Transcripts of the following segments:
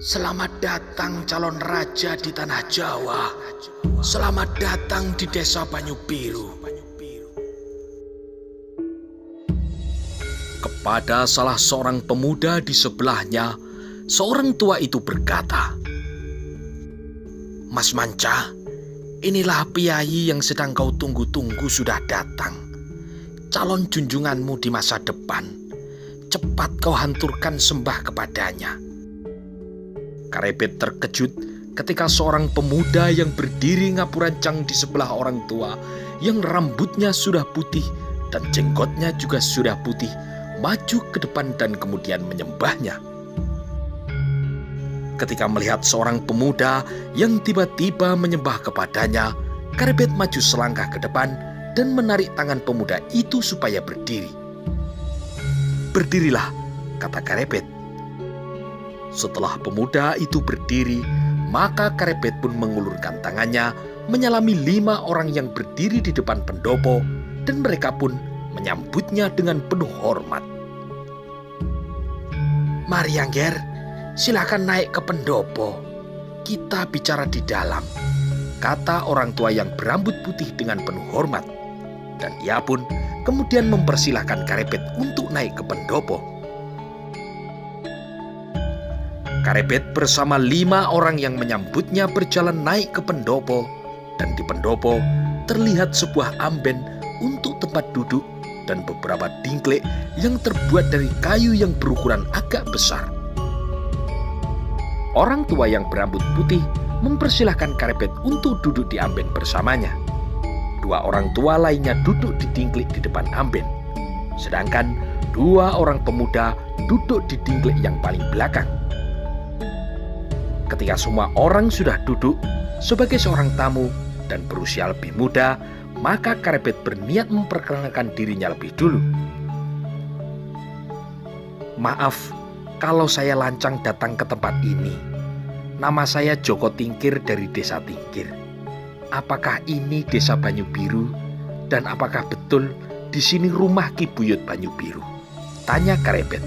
Selamat datang calon raja di tanah Jawa. Selamat datang di desa Banyu Biru. Kepada salah seorang pemuda di sebelahnya, seorang tua itu berkata, "Mas Manca, inilah piyayi yang sedang kau tunggu-tunggu sudah datang. Calon junjunganmu di masa depan. Cepat kau hanturkan sembah kepadanya." Karebet terkejut ketika seorang pemuda yang berdiri ngapurancang di sebelah orang tua, yang rambutnya sudah putih dan jenggotnya juga sudah putih, maju ke depan dan kemudian menyembahnya. Ketika melihat seorang pemuda yang tiba-tiba menyembah kepadanya, Karebet maju selangkah ke depan dan menarik tangan pemuda itu supaya berdiri. "Berdirilah," kata Karebet. Setelah pemuda itu berdiri, maka Karebet pun mengulurkan tangannya menyalami 5 orang yang berdiri di depan pendopo, dan mereka pun menyambutnya dengan penuh hormat. "Mari Angger, silakan naik ke pendopo. Kita bicara di dalam," kata orang tua yang berambut putih dengan penuh hormat. Dan ia pun kemudian mempersilahkan Karebet untuk naik ke pendopo. Karebet bersama 5 orang yang menyambutnya berjalan naik ke pendopo, dan di pendopo terlihat sebuah amben untuk tempat duduk dan beberapa dingklek yang terbuat dari kayu yang berukuran agak besar. Orang tua yang berambut putih mempersilahkan Karebet untuk duduk di amben bersamanya. 2 orang tua lainnya duduk di dingklek di depan amben, sedangkan 2 orang pemuda duduk di dingklek yang paling belakang. Ketika semua orang sudah duduk, sebagai seorang tamu dan berusia lebih muda, maka Karebet berniat memperkenalkan dirinya lebih dulu. "Maaf kalau saya lancang datang ke tempat ini. Nama saya Joko Tingkir dari Desa Tingkir. Apakah ini Desa Banyu Biru? Dan apakah betul di sini rumah Ki Buyut Banyu Biru?" tanya Karebet.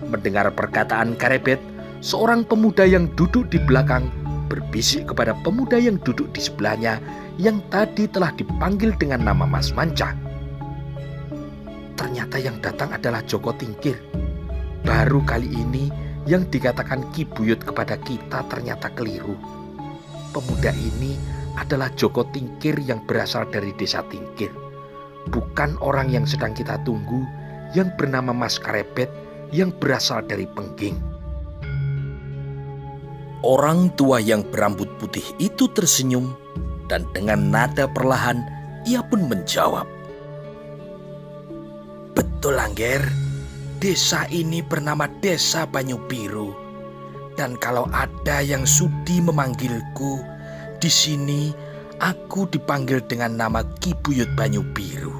Mendengar perkataan Karebet, seorang pemuda yang duduk di belakang berbisik kepada pemuda yang duduk di sebelahnya yang tadi telah dipanggil dengan nama Mas Manca. "Ternyata yang datang adalah Joko Tingkir. Baru kali ini yang dikatakan Ki Buyut kepada kita ternyata keliru. Pemuda ini adalah Joko Tingkir yang berasal dari Desa Tingkir, bukan orang yang sedang kita tunggu yang bernama Mas Karebet yang berasal dari Pengging." Orang tua yang berambut putih itu tersenyum, dan dengan nada perlahan ia pun menjawab, "Betul Angger, desa ini bernama Desa Banyu Biru. Dan kalau ada yang sudi memanggilku, di sini aku dipanggil dengan nama Ki Buyut Banyu Biru."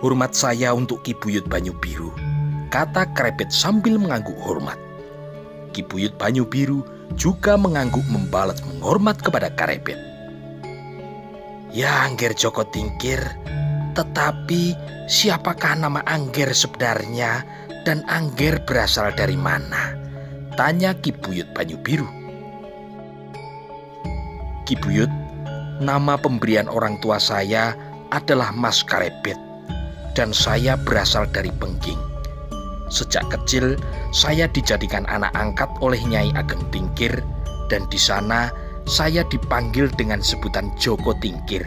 "Hormat saya untuk Ki Buyut Banyu Biru," kata Karebet sambil mengangguk hormat. Ki Buyut Banyu Biru juga mengangguk membalas menghormat kepada Karebet. "Ya Angger Joko Tingkir, tetapi siapakah nama Angger sebenarnya dan Angger berasal dari mana?" tanya Ki Buyut Banyu Biru. "Ki Buyut, nama pemberian orang tua saya adalah Mas Karebet, dan saya berasal dari Pengging. Sejak kecil, saya dijadikan anak angkat oleh Nyai Ageng Tingkir, dan di sana saya dipanggil dengan sebutan Joko Tingkir,"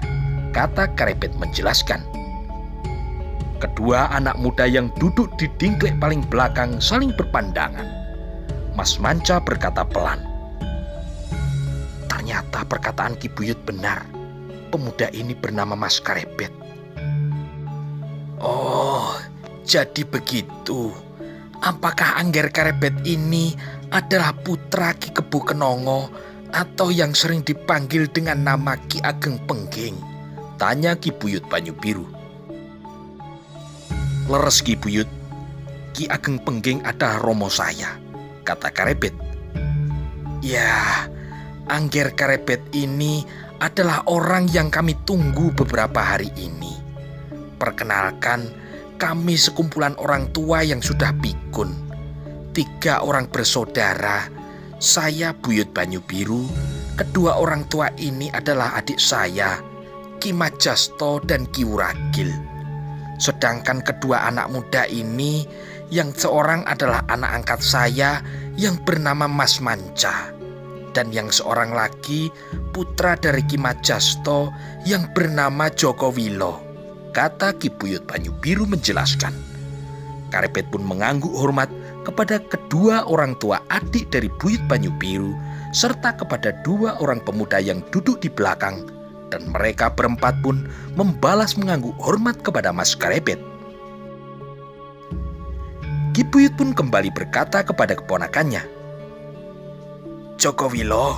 kata Karebet menjelaskan. Kedua anak muda yang duduk di dingklek paling belakang saling berpandangan. Mas Manca berkata pelan, "Ternyata perkataan Ki Buyut benar. Pemuda ini bernama Mas Karebet." "Oh, jadi begitu. Apakah Angger Karebet ini adalah putra Ki Kebo Kenongo atau yang sering dipanggil dengan nama Ki Ageng Pengging?" tanya Ki Buyut Banyu Biru. "Leres Ki Buyut, Ki Ageng Pengging adalah romo saya," kata Karebet. "Ya, Angger Karebet ini adalah orang yang kami tunggu beberapa hari ini. Perkenalkan, kami sekumpulan orang tua yang sudah pikun. 3 orang bersaudara, saya Buyut Banyu Biru. Kedua orang tua ini adalah adik saya, Ki Majasto dan Ki Wuragil. Sedangkan kedua anak muda ini, yang seorang adalah anak angkat saya yang bernama Mas Manca, dan yang seorang lagi putra dari Ki Majasto yang bernama Joko Wilo, kata Ki Buyut Banyu Biru menjelaskan. Karepet pun mengangguk hormat kepada kedua orang tua adik dari Buyut Banyu Biru, serta kepada 2 orang pemuda yang duduk di belakang, dan mereka berempat pun membalas mengangguk hormat kepada Mas Karepet. Ki Buyut pun kembali berkata kepada keponakannya, "Joko Wilo,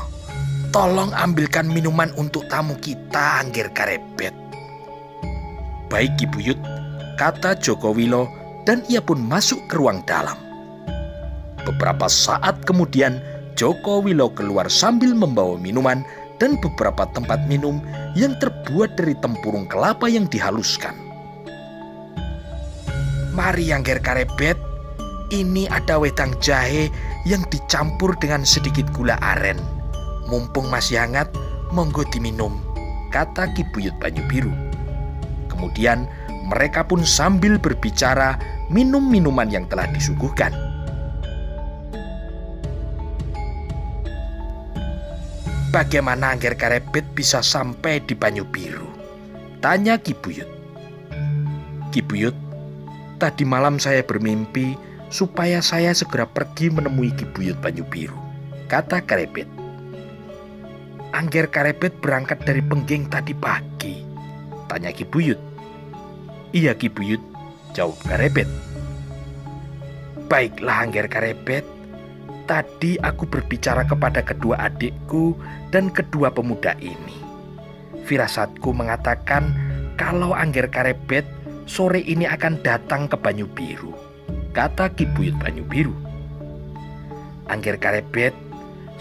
tolong ambilkan minuman untuk tamu kita, Angger Karepet." "Baik Ki Buyut," kata Joko Wilo, dan ia pun masuk ke ruang dalam. Beberapa saat kemudian Joko Wilo keluar sambil membawa minuman dan beberapa tempat minum yang terbuat dari tempurung kelapa yang dihaluskan. "Mari Angger Karepet, ini ada wedang jahe yang dicampur dengan sedikit gula aren. Mumpung masih hangat, monggo diminum," kata Ki Buyut Banyu Biru. Kemudian mereka pun sambil berbicara minum minuman yang telah disuguhkan. "Bagaimana Angger Karepet bisa sampai di Banyu Biru?" tanya Ki Buyut. "Ki Buyut, tadi malam saya bermimpi supaya saya segera pergi menemui Ki Buyut Banyu Biru," kata Karepet. "Angger Karepet berangkat dari Pengging tadi pagi?" tanya Ki Buyut. "Iya Ki Buyut," jawab Karepet. "Baiklah Angger Karepet, tadi aku berbicara kepada kedua adikku dan kedua pemuda ini. Firasatku mengatakan kalau Angger Karepet sore ini akan datang ke Banyu Biru," kata Ki Buyut Banyu Biru. "Angger Karepet,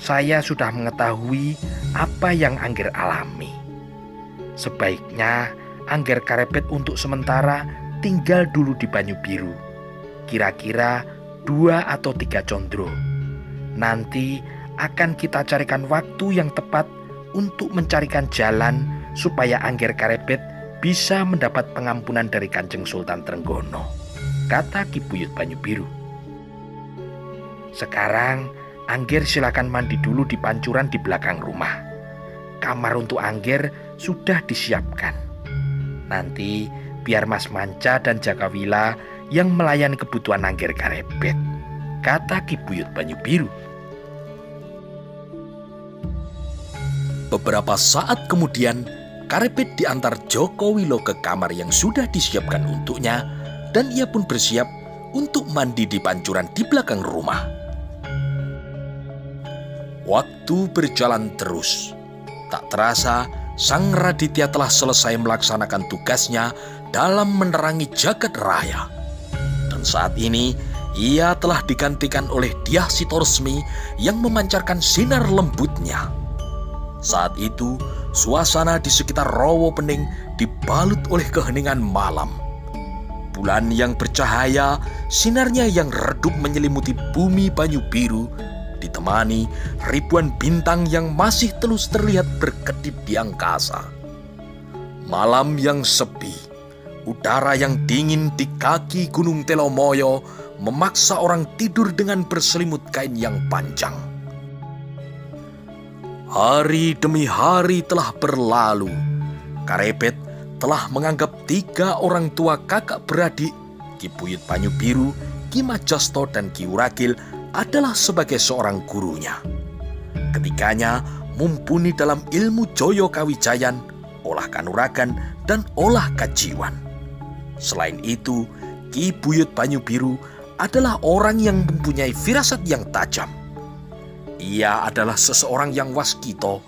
saya sudah mengetahui apa yang Angger alami. Sebaiknya Angger Karepet untuk sementara tinggal dulu di Banyu Biru, kira-kira 2 atau 3 condro. Nanti akan kita carikan waktu yang tepat untuk mencarikan jalan supaya Angger Karepet bisa mendapat pengampunan dari Kanjeng Sultan Trenggono," kata Ki Buyut Banyu Biru. "Sekarang Angger silakan mandi dulu di pancuran di belakang rumah. Kamar untuk Angger sudah disiapkan. Nanti biar Mas Manca dan Jakawila yang melayani kebutuhan Angger Karepet," kata Ki Buyut Banyu Biru. Beberapa saat kemudian, Karepet diantar Joko Wilo ke kamar yang sudah disiapkan untuknya, dan ia pun bersiap untuk mandi di pancuran di belakang rumah. Waktu berjalan terus. Tak terasa, Sang Raditya telah selesai melaksanakan tugasnya dalam menerangi jagat raya. Dan saat ini, ia telah digantikan oleh Dyah Sitoresmi yang memancarkan sinar lembutnya. Saat itu, suasana di sekitar Rawa Pening dibalut oleh keheningan malam. Bulan yang bercahaya, sinarnya yang redup menyelimuti bumi Banyu Biru, ditemani ribuan bintang yang masih terus terlihat berkedip di angkasa. Malam yang sepi, udara yang dingin di kaki Gunung Telomoyo memaksa orang tidur dengan berselimut kain yang panjang. Hari demi hari telah berlalu. Karepet telah menganggap 3 orang tua kakak beradik, Ki Buyut Banyu Biru, Ki Majasto, dan Ki Wuragil adalah sebagai seorang gurunya. Ketiganya mumpuni dalam ilmu Joyo Kawijayan, olah kanuragan, dan olah kajiwan. Selain itu, Ki Buyut Banyu Biru adalah orang yang mempunyai firasat yang tajam. Ia adalah seseorang yang waskito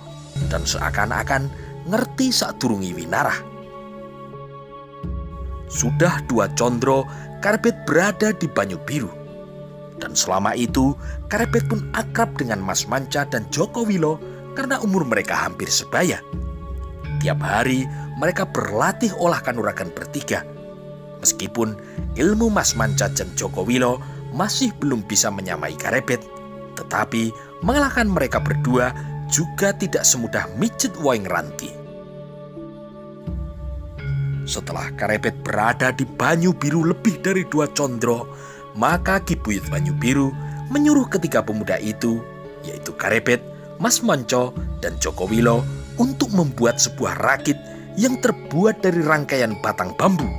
dan seakan-akan ngerti sadurungi winarah. Sudah 2 condro, Karepet berada di Banyu Biru. Dan selama itu, Karepet pun akrab dengan Mas Manca dan Joko Wilo karena umur mereka hampir sebaya. Tiap hari mereka berlatih olah kanuragan bertiga. Meskipun ilmu Mas Manca dan Joko Wilo masih belum bisa menyamai Karebet, tetapi mengalahkan mereka berdua juga tidak semudah mijet Woeng Ranti. Setelah Karebet berada di Banyu Biru lebih dari 2 condro, maka Ki Buyut Banyu Biru menyuruh ketiga pemuda itu, yaitu Karebet, Mas Manca, dan Joko Wilo, untuk membuat sebuah rakit yang terbuat dari rangkaian batang bambu.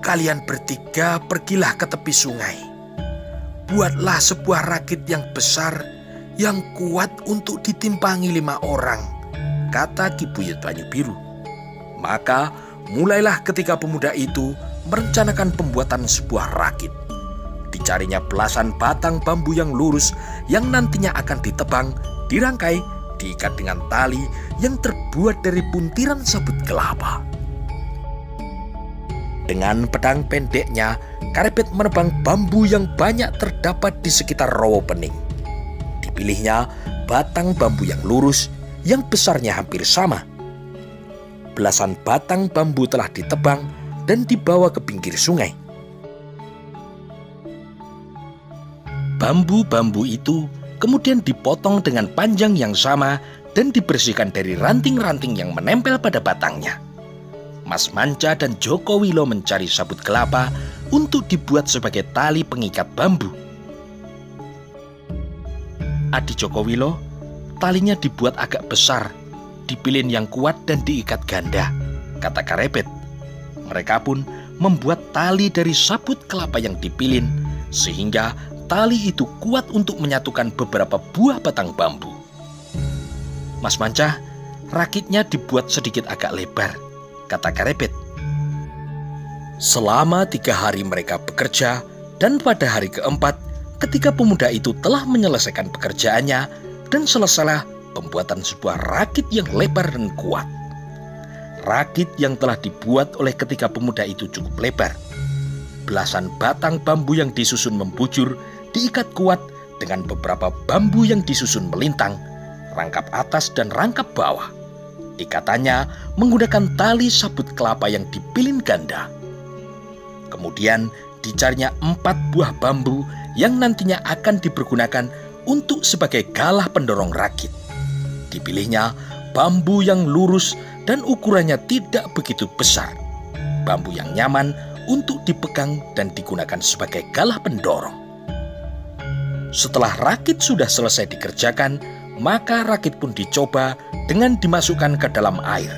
Kalian bertiga pergilah ke tepi sungai. Buatlah sebuah rakit yang besar, yang kuat untuk ditimpangi 5 orang, kata Ki Buyut Banyu Biru. Maka mulailah ketiga pemuda itu merencanakan pembuatan sebuah rakit. Dicarinya belasan batang bambu yang lurus yang nantinya akan ditebang, dirangkai, diikat dengan tali yang terbuat dari puntiran sabut kelapa. Dengan pedang pendeknya, Karebet menebang bambu yang banyak terdapat di sekitar Rawa Pening. Dipilihnya batang bambu yang lurus yang besarnya hampir sama. Belasan batang bambu telah ditebang dan dibawa ke pinggir sungai. Bambu-bambu itu kemudian dipotong dengan panjang yang sama dan dibersihkan dari ranting-ranting yang menempel pada batangnya. Mas Manca dan Joko Wilo mencari sabut kelapa untuk dibuat sebagai tali pengikat bambu. Adik Joko Wilo, talinya dibuat agak besar, dipilin yang kuat dan diikat ganda, kata Karebet. Mereka pun membuat tali dari sabut kelapa yang dipilin, sehingga tali itu kuat untuk menyatukan beberapa buah batang bambu. Mas Manca, rakitnya dibuat sedikit agak lebar, kata Karebet. Selama 3 hari mereka bekerja, dan pada hari keempat, ketika pemuda itu telah menyelesaikan pekerjaannya, dan selesailah pembuatan sebuah rakit yang lebar dan kuat. Rakit yang telah dibuat oleh ketiga pemuda itu cukup lebar. Belasan batang bambu yang disusun membujur diikat kuat dengan beberapa bambu yang disusun melintang, rangkap atas dan rangkap bawah. Ikatannya menggunakan tali sabut kelapa yang dipilin ganda. Kemudian dicarinya 4 buah bambu yang nantinya akan dipergunakan untuk sebagai galah pendorong rakit. Dipilihnya bambu yang lurus dan ukurannya tidak begitu besar. Bambu yang nyaman untuk dipegang dan digunakan sebagai galah pendorong. Setelah rakit sudah selesai dikerjakan, maka rakit pun dicoba dengan dimasukkan ke dalam air.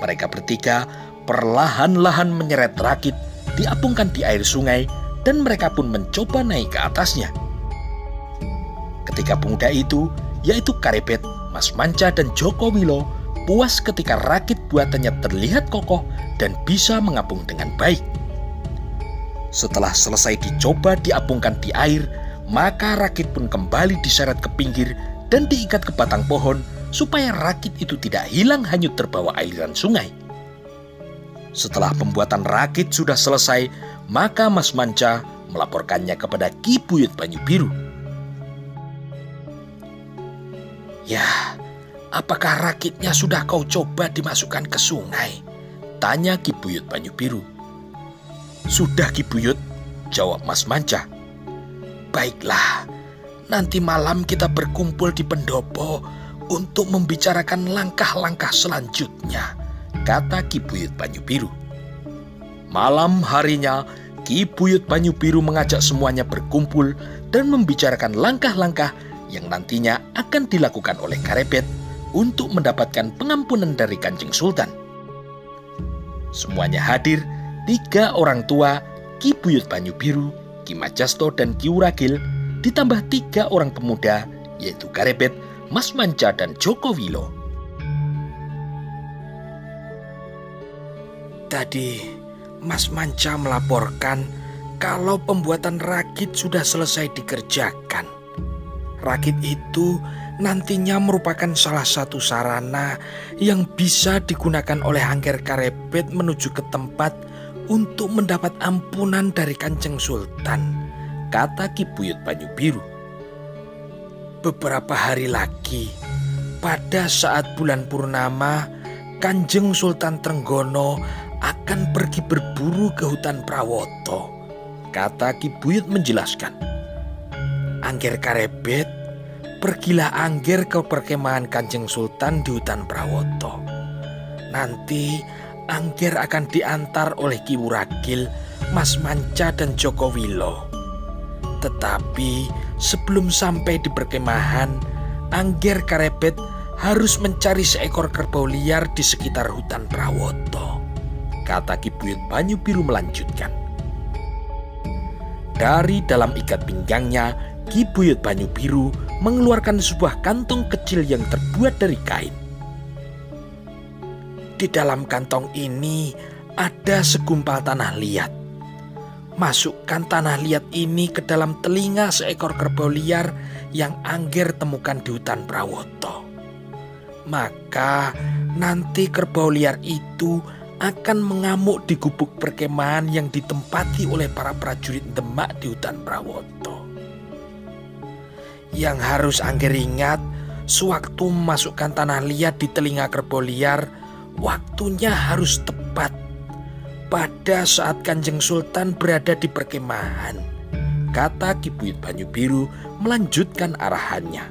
Mereka bertiga perlahan-lahan menyeret rakit, diapungkan di air sungai, dan mereka pun mencoba naik ke atasnya. Ketiga pemuda itu, yaitu Karebet, Mas Manca, dan Joko Wilo, puas ketika rakit buatannya terlihat kokoh dan bisa mengapung dengan baik. Setelah selesai dicoba diapungkan di air, maka rakit pun kembali diseret ke pinggir dan diikat ke batang pohon supaya rakit itu tidak hilang hanyut terbawa aliran sungai. Setelah pembuatan rakit sudah selesai, maka Mas Manca melaporkannya kepada Ki Buyut Banyu Biru. "Ya, apakah rakitnya sudah kau coba dimasukkan ke sungai?" tanya Ki Buyut Banyu Biru. "Sudah, Ki Buyut," jawab Mas Manca. "Baiklah, nanti malam kita berkumpul di pendopo untuk membicarakan langkah-langkah selanjutnya," kata Ki Buyut Banyu Biru. Malam harinya, Ki Buyut Banyu Biru mengajak semuanya berkumpul dan membicarakan langkah-langkah yang nantinya akan dilakukan oleh Karebet untuk mendapatkan pengampunan dari Kanjeng Sultan. Semuanya hadir, 3 orang tua, Ki Buyut Banyu Biru, Ki Majasto, dan Ki Wuragil, ditambah 3 orang pemuda, yaitu Karebet, Mas Manca, dan Joko Wilo. "Tadi Mas Manca melaporkan kalau pembuatan rakit sudah selesai dikerjakan. Rakit itu nantinya merupakan salah satu sarana yang bisa digunakan oleh Angger Karebet menuju ke tempat untuk mendapat ampunan dari Kanjeng Sultan," kata Ki Buyut Banyu Biru. "Beberapa hari lagi, pada saat bulan purnama, Kanjeng Sultan Trenggono akan pergi berburu ke hutan Prawoto," kata Ki Buyut menjelaskan. Angger Karebet, pergilah Angger ke perkemahan Kanjeng Sultan di hutan Prawoto. Nanti Angger akan diantar oleh Ki Wuragil, Mas Manca dan Joko Wilo. Tetapi sebelum sampai di perkemahan, Angger Karebet harus mencari seekor kerbau liar di sekitar hutan Prawoto, kata Ki Buyut Banyu Biru melanjutkan. Dari dalam ikat pinggangnya, Ki Buyut Banyu Biru mengeluarkan sebuah kantong kecil yang terbuat dari kain. Di dalam kantong ini ada segumpal tanah liat. Masukkan tanah liat ini ke dalam telinga seekor kerbau liar yang Angger temukan di hutan Prawoto. Maka nanti kerbau liar itu akan mengamuk di gubuk perkemahan yang ditempati oleh para prajurit Demak di hutan Prawoto. Yang harus Angger ingat, sewaktu memasukkan tanah liat di telinga kerbau liar, waktunya harus tepat pada saat Kanjeng Sultan berada di perkemahan, kata Ki Buyut Banyu Biru melanjutkan arahannya.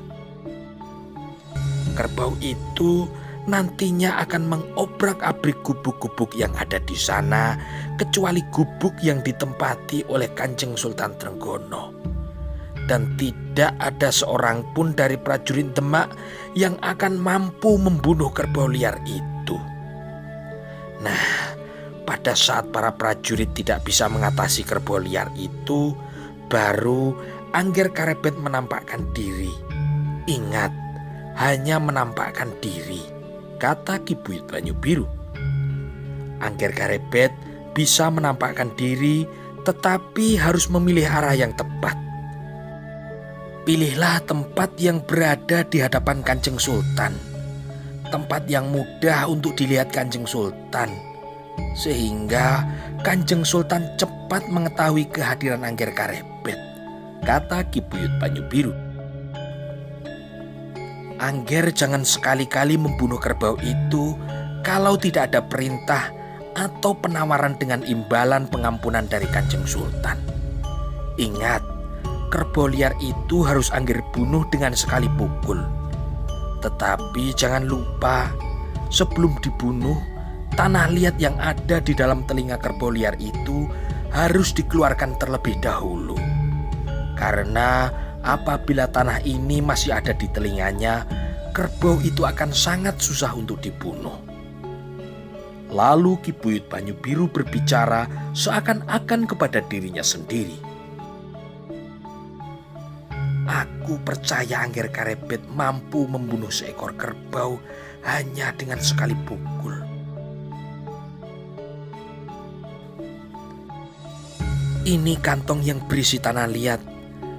Kerbau itu nantinya akan mengobrak-abrik gubuk-gubuk yang ada di sana, kecuali gubuk yang ditempati oleh Kanjeng Sultan Trenggono. Dan tidak ada seorang pun dari prajurit Demak yang akan mampu membunuh kerbau liar itu. Nah, pada saat para prajurit tidak bisa mengatasi kerbau liar itu, baru Angger Karebet menampakkan diri. Ingat, hanya menampakkan diri, kata Ki Buyut Banyu Biru. Angger Karebet bisa menampakkan diri, tetapi harus memilih arah yang tepat. Pilihlah tempat yang berada di hadapan Kanjeng Sultan, tempat yang mudah untuk dilihat Kanjeng Sultan, sehingga Kanjeng Sultan cepat mengetahui kehadiran Angger Karebet, kata Ki Buyut Banyu Biru. Angger jangan sekali-kali membunuh kerbau itu kalau tidak ada perintah atau penawaran dengan imbalan pengampunan dari Kanjeng Sultan. Ingat, kerbau liar itu harus Angger bunuh dengan sekali pukul. Tetapi jangan lupa, sebelum dibunuh, tanah liat yang ada di dalam telinga kerbau liar itu harus dikeluarkan terlebih dahulu. Karena apabila tanah ini masih ada di telinganya, kerbau itu akan sangat susah untuk dibunuh. Lalu Ki Buyut Banyu Biru berbicara seakan-akan kepada dirinya sendiri. Aku percaya Angger Karebet mampu membunuh seekor kerbau hanya dengan sekali pukul. Ini kantong yang berisi tanah liat.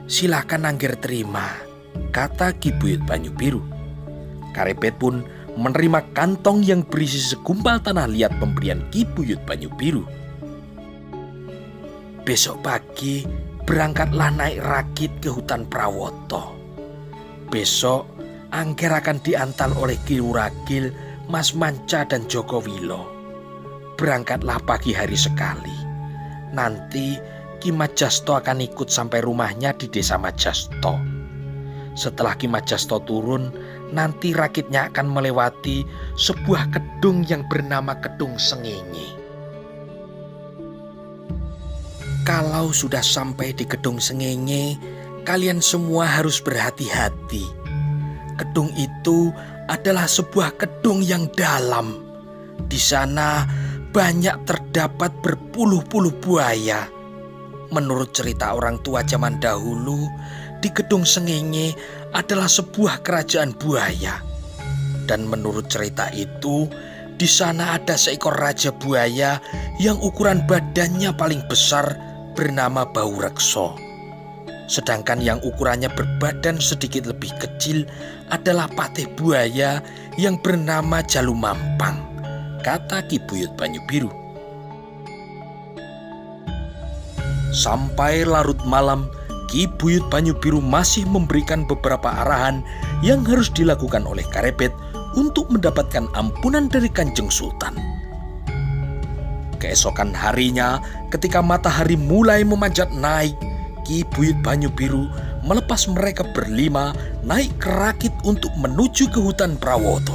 Silakan Angger terima, kata Ki Buyut Banyu Biru. Karebet pun menerima kantong yang berisi segumpal tanah liat pemberian Ki Buyut Banyu Biru. Besok pagi berangkatlah naik rakit ke hutan Prawoto. Besok Angger akan diantar oleh Ki Wuragil, Mas Manca dan Joko Wilo. Berangkatlah pagi hari sekali. Nanti Ki Majasto akan ikut sampai rumahnya di desa Majasto. Setelah Ki Majasto turun, nanti rakitnya akan melewati sebuah kedung yang bernama Kedung Sengenge. Kalau sudah sampai di Kedung Sengenge, kalian semua harus berhati-hati. Kedung itu adalah sebuah kedung yang dalam. Di sana banyak terdapat berpuluh-puluh buaya. Menurut cerita orang tua zaman dahulu, di Kedung Sengenge adalah sebuah kerajaan buaya. Dan menurut cerita itu, di sana ada seekor raja buaya yang ukuran badannya paling besar bernama Baurekso. Sedangkan yang ukurannya berbadan sedikit lebih kecil adalah patih buaya yang bernama Jalumampang, kata Ki Buyut Banyu Biru. Sampai larut malam, Ki Buyut Banyu Biru masih memberikan beberapa arahan yang harus dilakukan oleh Karebet untuk mendapatkan ampunan dari Kanjeng Sultan. Keesokan harinya, ketika matahari mulai memanjat naik, Ki Buyut Banyu Biru melepas mereka berlima naik ke rakit untuk menuju ke hutan Prawoto.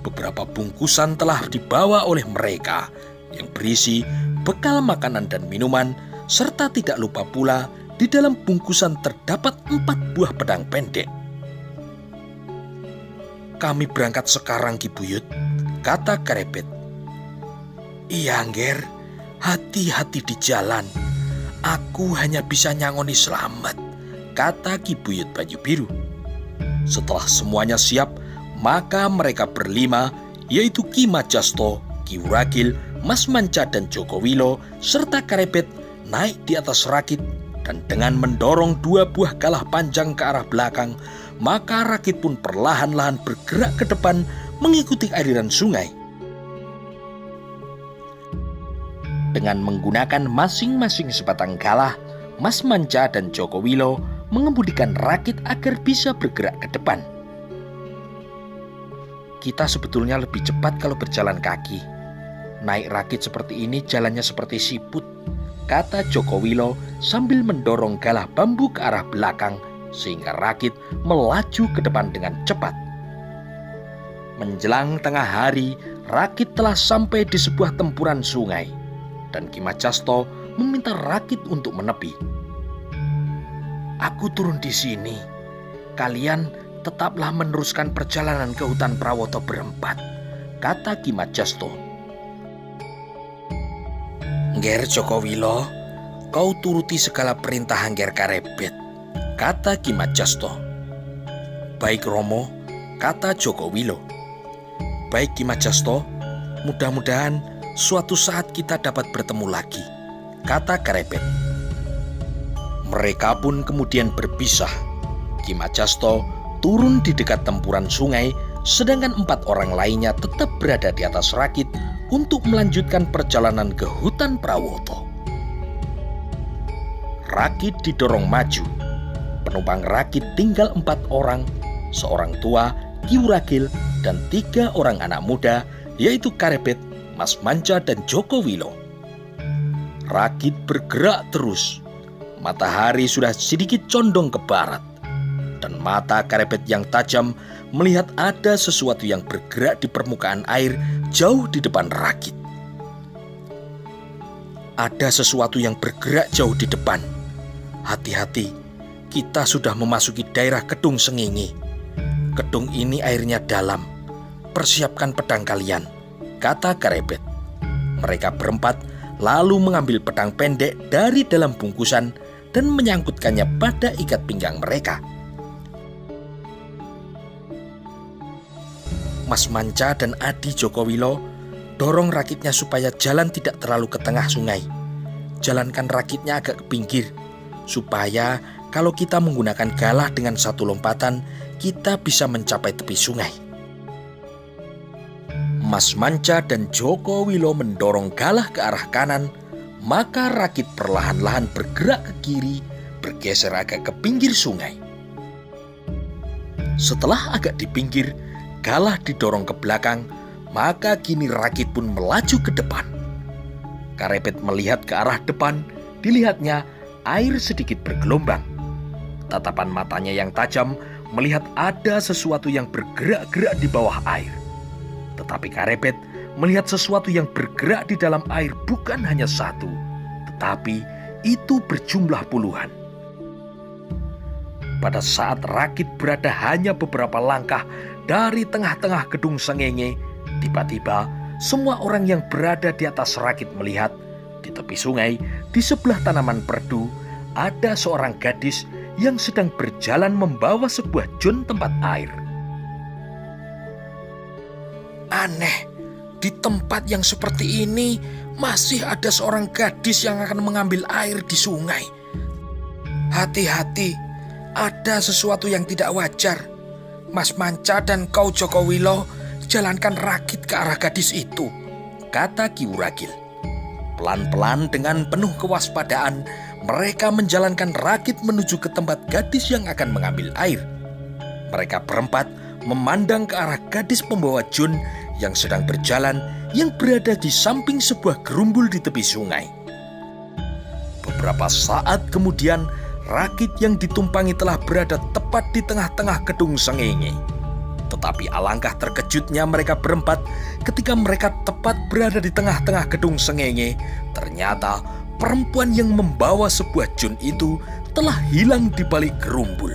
Beberapa bungkusan telah dibawa oleh mereka yang berisi bekal makanan dan minuman, serta tidak lupa pula di dalam bungkusan terdapat 4 buah pedang pendek. "Kami berangkat sekarang, Ki Buyut," kata Karepet. "Iya, Ngger, hati-hati di jalan. Aku hanya bisa nyangoni selamat," kata Ki Buyut Banyu Biru. Setelah semuanya siap, maka mereka berlima, yaitu Ki Majasto, Ki Wuragil, Mas Manca dan Joko Wilo, serta Karepet naik di atas rakit, dan dengan mendorong 2 buah galah panjang ke arah belakang, maka rakit pun perlahan-lahan bergerak ke depan mengikuti aliran sungai. Dengan menggunakan masing-masing sebatang galah, Mas Manca dan Joko Wilo mengemudikan rakit agar bisa bergerak ke depan. "Kita sebetulnya lebih cepat kalau berjalan kaki. Naik rakit seperti ini jalannya seperti siput," kata Joko Wilo sambil mendorong galah bambu ke arah belakang sehingga rakit melaju ke depan dengan cepat. Menjelang tengah hari, rakit telah sampai di sebuah tempuran sungai, dan Ki Majasto meminta rakit untuk menepi. "Aku turun di sini. Kalian tetaplah meneruskan perjalanan ke hutan Prawoto berempat," kata Ki Majasto. "Ngger Joko Wilo, kau turuti segala perintah Ngger Karepet," kata Ki Majasto. "Baik Romo," kata Joko Wilo. "Baik Ki Majasto, mudah-mudahan suatu saat kita dapat bertemu lagi," kata Karepet. Mereka pun kemudian berpisah. Ki Majasto turun di dekat tempuran sungai, sedangkan 4 orang lainnya tetap berada di atas rakit untuk melanjutkan perjalanan ke hutan Prawoto. Rakit didorong maju. Penumpang rakit tinggal 4 orang, seorang tua, Ki Wuragil, dan 3 orang anak muda, yaitu Karepet, Mas Manca, dan Joko Wilo. Rakit bergerak terus. Matahari sudah sedikit condong ke barat, dan mata Karepet yang tajam melihat ada sesuatu yang bergerak di permukaan air jauh di depan rakit. "Ada sesuatu yang bergerak jauh di depan. Hati-hati, kita sudah memasuki daerah Kedung Sengingi. Kedung ini airnya dalam. Persiapkan pedang kalian," kata Karepet. Mereka berempat lalu mengambil pedang pendek dari dalam bungkusan dan menyangkutkannya pada ikat pinggang mereka. Mas Manca dan Adi Joko Wilo dorong rakitnya supaya jalan tidak terlalu ke tengah sungai. Jalankan rakitnya agak ke pinggir, supaya kalau kita menggunakan galah dengan satu lompatan, kita bisa mencapai tepi sungai. Mas Manca dan Joko Wilo mendorong galah ke arah kanan, maka rakit perlahan-lahan bergerak ke kiri, bergeser agak ke pinggir sungai. Setelah agak di pinggir, galah didorong ke belakang, maka kini rakit pun melaju ke depan. Karepet melihat ke arah depan, dilihatnya air sedikit bergelombang. Tatapan matanya yang tajam melihat ada sesuatu yang bergerak-gerak di bawah air. Tetapi Karepet melihat sesuatu yang bergerak di dalam air bukan hanya satu, tetapi itu berjumlah puluhan. Pada saat rakit berada hanya beberapa langkah dari tengah-tengah Kedung Sengenge, tiba-tiba semua orang yang berada di atas rakit melihat di tepi sungai, di sebelah tanaman perdu, ada seorang gadis yang sedang berjalan membawa sebuah jon tempat air. "Aneh, di tempat yang seperti ini masih ada seorang gadis yang akan mengambil air di sungai. Hati-hati, ada sesuatu yang tidak wajar. Mas Manca dan kau Joko Wilo, jalankan rakit ke arah gadis itu," kata Ki Wuragil. Pelan-pelan dengan penuh kewaspadaan, mereka menjalankan rakit menuju ke tempat gadis yang akan mengambil air. Mereka berempat memandang ke arah gadis pembawa jon yang sedang berjalan yang berada di samping sebuah gerumbul di tepi sungai. Beberapa saat kemudian, rakit yang ditumpangi telah berada tepat di tengah-tengah gedung sengenge. Tetapi alangkah terkejutnya mereka berempat ketika mereka tepat berada di tengah-tengah gedung sengenge. Ternyata perempuan yang membawa sebuah jun itu telah hilang di balik gerumbul.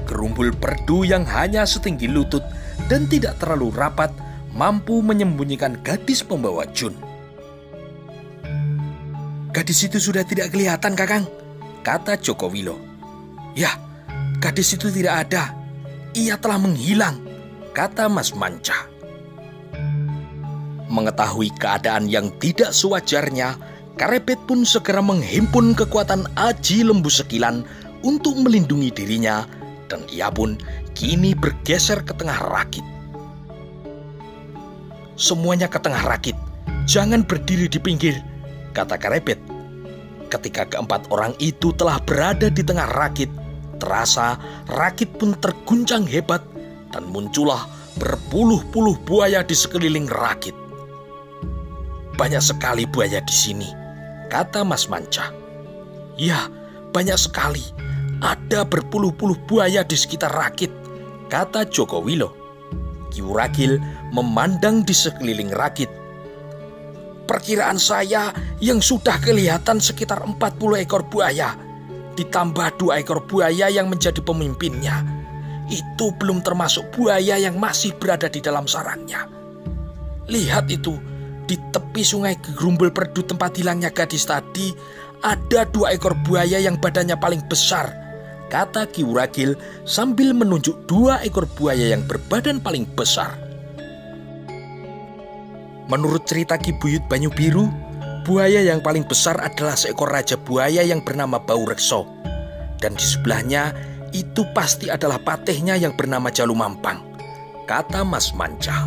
Gerumbul perdu yang hanya setinggi lutut dan tidak terlalu rapat mampu menyembunyikan gadis pembawa jun. "Gadis itu sudah tidak kelihatan, Kakang," kata Joko Wilo. "Ya, gadis itu tidak ada. Ia telah menghilang," kata Mas Manca. Mengetahui keadaan yang tidak sewajarnya, Karebet pun segera menghimpun kekuatan aji lembu sekilan untuk melindungi dirinya, dan ia pun kini bergeser ke tengah rakit. "Semuanya ke tengah rakit, jangan berdiri di pinggir," kata Karebet. Ketika keempat orang itu telah berada di tengah rakit, terasa rakit pun terguncang hebat dan muncullah berpuluh-puluh buaya di sekeliling rakit. "Banyak sekali buaya di sini," kata Mas Manca. "Ya, banyak sekali. Ada berpuluh-puluh buaya di sekitar rakit," kata Joko Wilo. Ki Wuragil memandang di sekeliling rakit. "Perkiraan saya yang sudah kelihatan sekitar 40 ekor buaya. Ditambah 2 ekor buaya yang menjadi pemimpinnya. Itu belum termasuk buaya yang masih berada di dalam sarangnya. Lihat itu, di tepi sungai gerumbul perdu tempat hilangnya gadis tadi, ada 2 ekor buaya yang badannya paling besar," kata Ki Wuragil sambil menunjuk 2 ekor buaya yang berbadan paling besar. Menurut cerita Ki Buyut Banyu Biru, buaya yang paling besar adalah seekor raja buaya yang bernama Bau Rekso. Dan di sebelahnya itu pasti adalah patihnya yang bernama Jalu Mampang, kata Mas Manca.